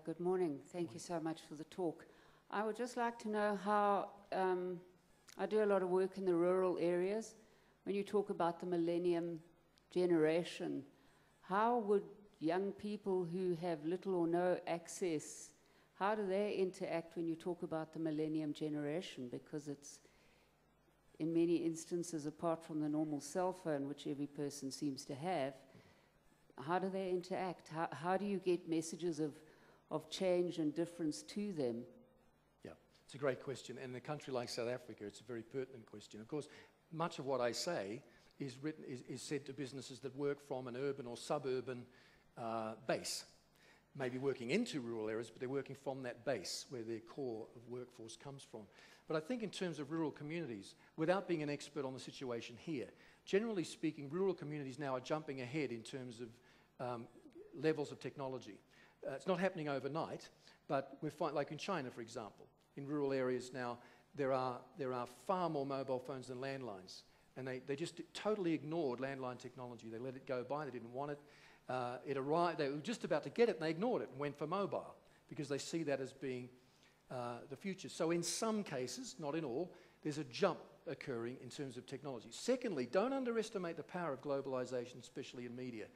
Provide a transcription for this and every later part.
Good morning. Thank you so much for the talk. I would just like to know how, I do a lot of work in the rural areas. When you talk about the millennium generation, how would young people who have little or no access, how do they interact when you talk about the millennium generation? Because it's, in many instances, apart from the normal cell phone, which every person seems to have, how do they interact? How do you get messages of change and difference to them? Yeah, it's a great question. And in a country like South Africa, it's a very pertinent question. Of course, much of what I say is said to businesses that work from an urban or suburban base. Maybe working into rural areas, but they're working from that base where their core of workforce comes from. But I think in terms of rural communities, without being an expert on the situation here, generally speaking, rural communities now are jumping ahead in terms of levels of technology. It's not happening overnight, but we're like in China, for example. In rural areas now, there are far more mobile phones than landlines. And they just totally ignored landline technology. They let it go by, they didn't want it. It arrived, they were just about to get it and they ignored it and went for mobile because they see that as being the future. So in some cases, not in all, there's a jump occurring in terms of technology. Secondly, don't underestimate the power of globalization, especially in media.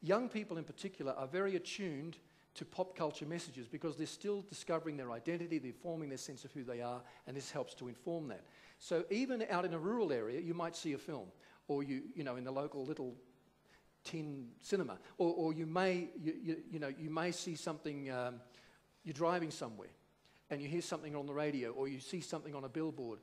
Young people in particular are very attuned to pop culture messages because they're still discovering their identity, they're forming their sense of who they are, and this helps to inform that. So even out in a rural area, you might see a film, or you know, in the local little tin cinema, or you may see something. You're driving somewhere, and you hear something on the radio, or you see something on a billboard.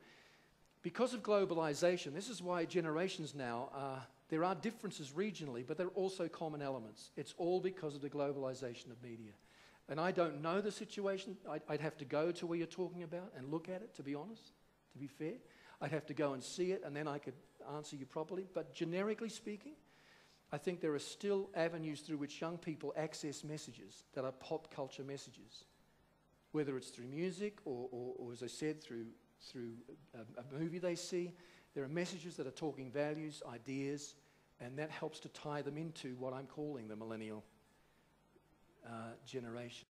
Because of globalization, this is why generations now there are differences regionally, but there are also common elements. It's all because of the globalization of media. And I don't know the situation. I'd have to go to where you're talking about and look at it, to be honest, to be fair. I'd have to go and see it, and then I could answer you properly. But generically speaking, I think there are still avenues through which young people access messages that are pop culture messages, whether it's through music or as I said, through a movie they see. There are messages that are talking values, ideas, and that helps to tie them into what I'm calling the millennial generation.